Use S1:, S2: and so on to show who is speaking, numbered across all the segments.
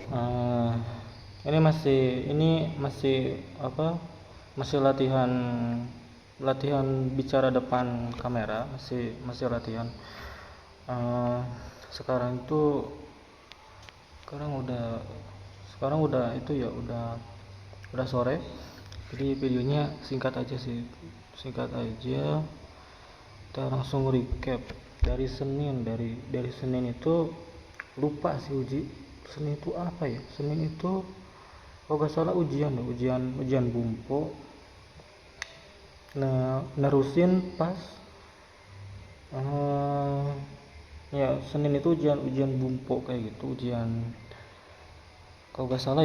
S1: Eh, ini masih apa? Masih latihan latihan bicara depan kamera, masih masih latihan. Eh, sekarang itu sekarang udah sekarang udah itu ya udah sore. Jadi videonya singkat aja sih. Singkat aja. Kita langsung recap dari Senin itu lupa sih Uji. Senin itu apa ya? Senin itu kalau nggak salah ujian bumpo. Nah, nerusin pas eh ya Senin itu ujian bumpo kayak gitu, ujian kalau nggak salah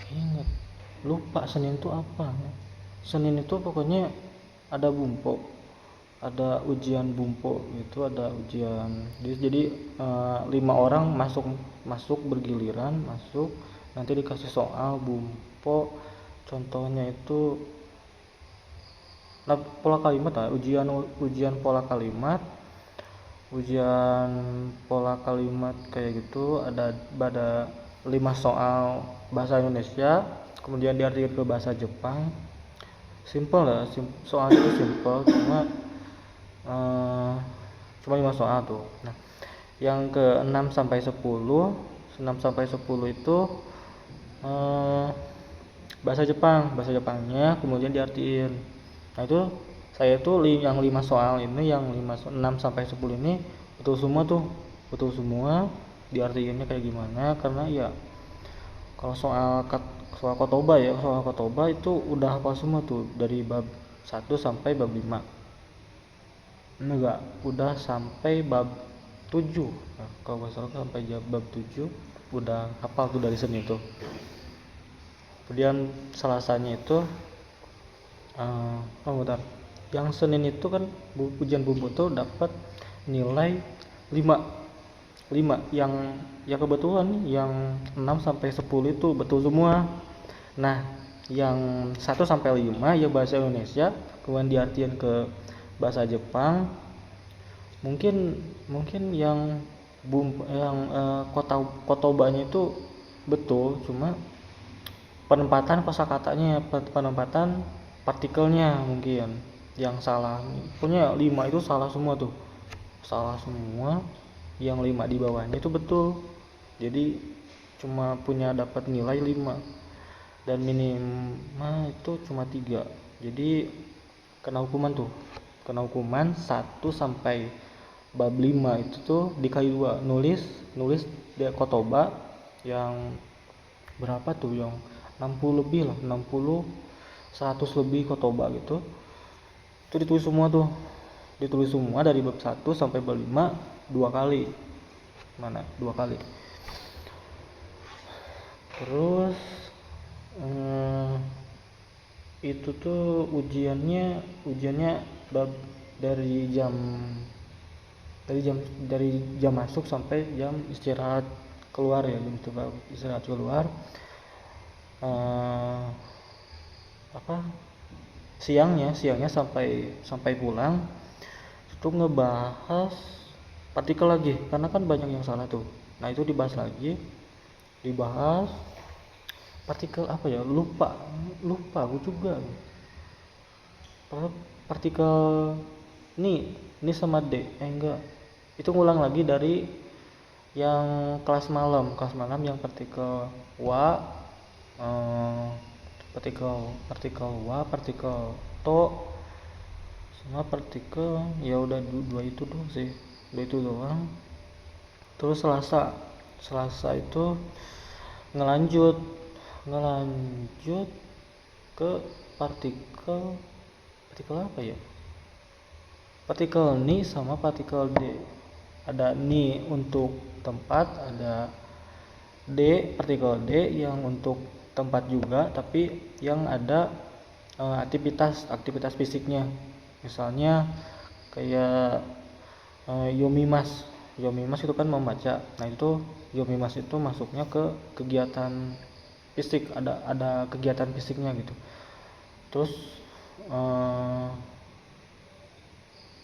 S1: ingat, lupa Senin itu apa ya. Senin itu pokoknya ada bumpo, ada ujian bumpo gitu, ada ujian. Jadi 5 orang masuk masuk bergiliran masuk, nanti dikasih soal bumpo. Contohnya itu pola kalimat ujian ujian ujian pola kalimat kayak gitu. Ada 5 soal bahasa Indonesia, kemudian diartikan ke bahasa Jepang. Simple lah, soalnya itu simple, eh, cuma 5 soal tuh. Nah, yang ke 6 sampai 10 itu eh, bahasa Jepangnya kemudian diartiin. Nah, itu saya tuh yang 5 soal ini, yang 6 sampai 10 ini betul semua tuh, betul semua diartiinnya kayak gimana. Karena ya kalau soal kotoba itu udah hafal semua tuh dari bab 1 sampai bab 5. Enggak, udah sampai bab 7. Nah, kalau nggak salah sampai bab 7 udah hafal tuh dari seni itu. Kemudian Selasanya itu bentar. Yang Senin itu kan ujian bumbu tuh dapat nilai 5. Yang kebetulan yang 6 sampai 10 itu betul semua. Nah, yang 1 sampai 5 ya bahasa Indonesia, kemudian diartikan ke bahasa Jepang. Mungkin yang kotobanya itu betul, cuma penempatan kosakatanya, penempatan partikelnya mungkin yang salah. Punya 5 itu salah semua tuh, salah semua. Yang 5 di bawahnya itu betul, jadi cuma punya dapat nilai 5 dan minimal itu cuma 3. Jadi kena hukuman 1 sampai bab 5 itu tuh dikali 2, nulis dia kotoba yang berapa tuh, yang 60 lebih lah, 60 100 lebih kotoba gitu. Itu ditulis semua dari bab 1 sampai bab 5 2 kali. Dua kali. Terus itu tuh ujiannya bab dari jam dari jam masuk sampai jam istirahat keluar ya, gitu. Istirahat keluar siangnya sampai pulang itu ngebahas partikel lagi, karena kan banyak yang salah tuh. Nah, itu dibahas partikel apa ya, lupa aku juga. Partikel ini sama D, enggak, itu ngulang lagi dari yang kelas malam yang partikel wa, partikel wa, partikel to, sama partikel, ya udah dua itu doang sih, Terus Selasa itu ngelanjut ke partikel apa ya, partikel ni sama partikel D. Ada ni untuk tempat, ada D, partikel D yang untuk tempat juga, tapi yang ada aktivitas fisiknya. Misalnya kayak Yomimas itu kan membaca. Nah, itu Yomimas itu masuknya ke kegiatan fisik, ada kegiatan fisiknya gitu. Terus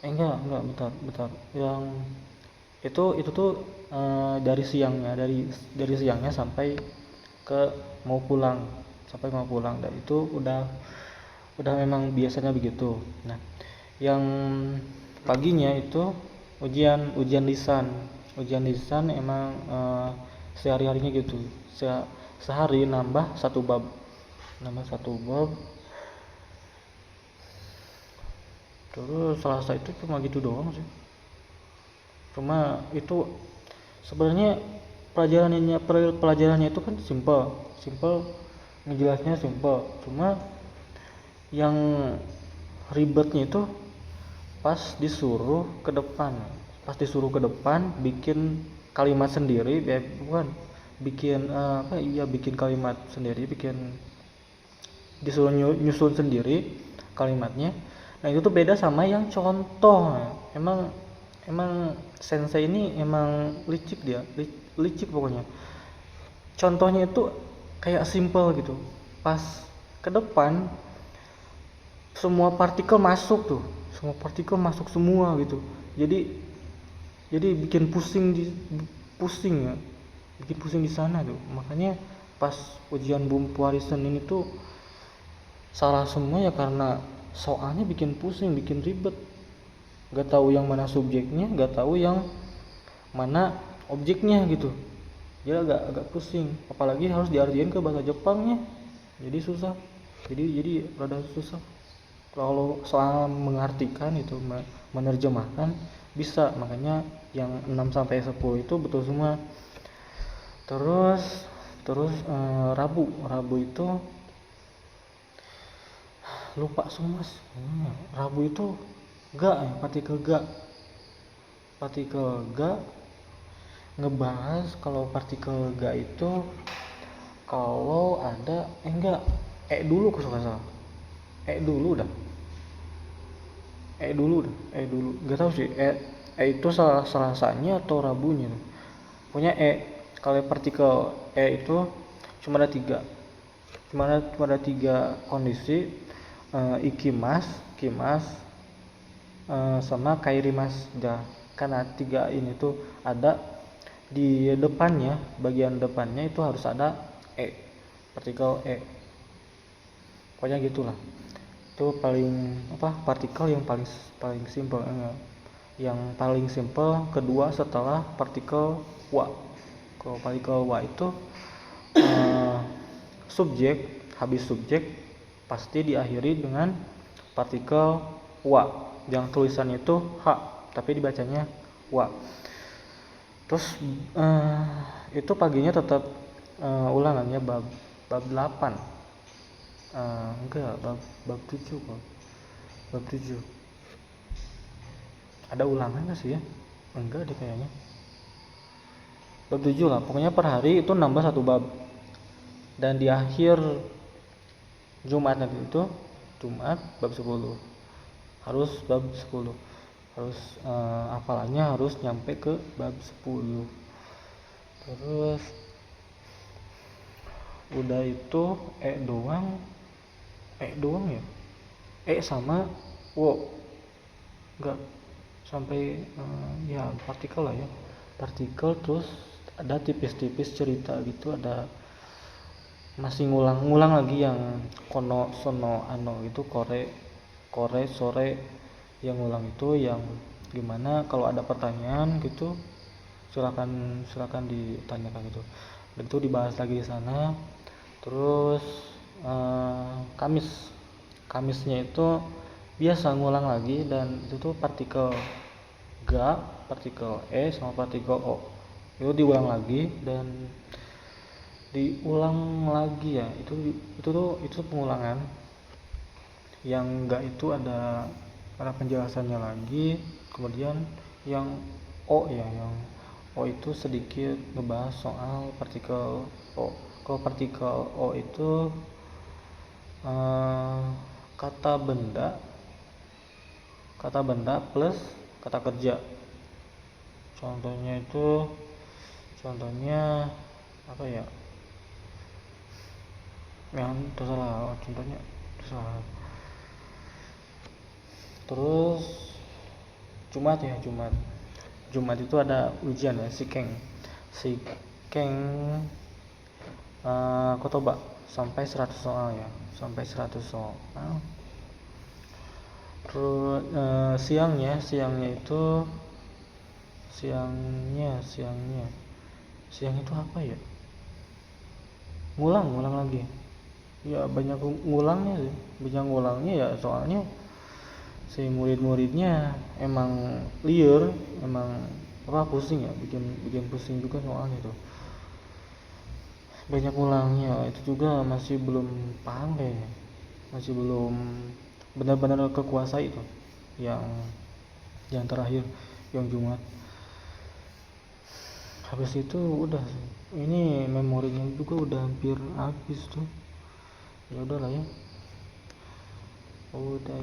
S1: enggak bentar. Yang Itu tuh dari siangnya, dari siangnya sampai ke mau pulang, dan itu udah memang biasanya begitu. Nah, yang paginya itu ujian lisan emang sehari-harinya gitu. Sehari nambah satu bab. Terus Selasa itu cuma gitu doang sih. Cuma itu sebenarnya pelajarannya itu kan simple ngejelasnya simple. Cuma yang ribetnya itu pas disuruh ke depan bikin kalimat sendiri, bukan bikin bikin kalimat sendiri, disuruh nyusun sendiri kalimatnya. Nah itu tuh beda sama yang contoh. Emang sensei ini emang licik pokoknya. Contohnya itu kayak simple gitu, pas ke depan semua partikel masuk semua gitu. Jadi bikin pusing di sana tuh. Makanya pas ujian bumpu hari Senin itu salah semua ya, karena soalnya bikin pusing, bikin ribet, gak tahu yang mana subjeknya, gak tahu yang mana objeknya gitu. Dia agak pusing, apalagi harus diartikan ke bahasa Jepangnya, jadi susah. Jadi rada susah kalau soal mengartikan itu, menerjemahkan bisa. Makanya yang 6 sampai 10 itu betul semua. Terus Rabu itu lupa semua. Rabu itu partikel ga ngebahas kalau partikel ga itu kalau ada dulu salah. Dulu gak tahu sih itu Selasanya atau Rabunya. Pokoknya kalau partikel itu cuma ada tiga kondisi, ikimas, kimas, sama kairimas. Karena tiga ini tuh ada di depannya, bagian depannya itu harus ada partikel pokoknya gitulah. Itu partikel yang paling simple, kedua setelah partikel wa. Kalau partikel wa itu habis subjek pasti diakhiri dengan partikel wa, yang tulisannya itu h tapi dibacanya wa. Terus itu paginya tetap ulangannya bab 8. Bab 7 kok. Bab 7. Ada ulangan gak sih ya? Enggak deh kayaknya. Bab 7 lah. Pokoknya per hari itu nambah 1 bab. Dan di akhir Jumat nanti itu, Jumat bab 10. Harus bab 10. Harus hafalannya harus nyampe ke bab 10. Terus udah itu doang ya, sama wo, enggak sampai ya partikel lah ya, partikel. Terus ada tipis-tipis cerita gitu, ada masih ngulang lagi yang kono sono ano gitu, kore sore, yang ngulang itu yang gimana. Kalau ada pertanyaan gitu silakan ditanyakan gitu, dan itu dibahas lagi di sana. Terus Kamisnya itu biasa ngulang lagi, dan itu tuh partikel ga, partikel sama partikel o itu diulang lagi ya. Itu pengulangan. Yang ga itu ada penjelasannya lagi. Kemudian yang o itu sedikit ngebahas soal partikel o. Kalau partikel o itu kata benda plus kata kerja. Contohnya apa ya? Yang tersalah contohnya. Terus Jumat. Jumat itu ada ujian ya, si Keng kau coba sampai 100 soal ya, sampai 100 soal. Terus siangnya itu siang itu apa ya, ngulang lagi ya, banyak ngulangnya ya, soalnya si murid-muridnya emang liar, emang pusing ya, bikin pusing juga soalnya tuh, banyak ngulangnya. Itu juga masih belum paham kayaknya, masih belum benar-benar kekuasai itu yang terakhir, yang Jumat. Habis itu udah sih, ini memorinya juga udah hampir habis tuh, ya udahlah ya, udah.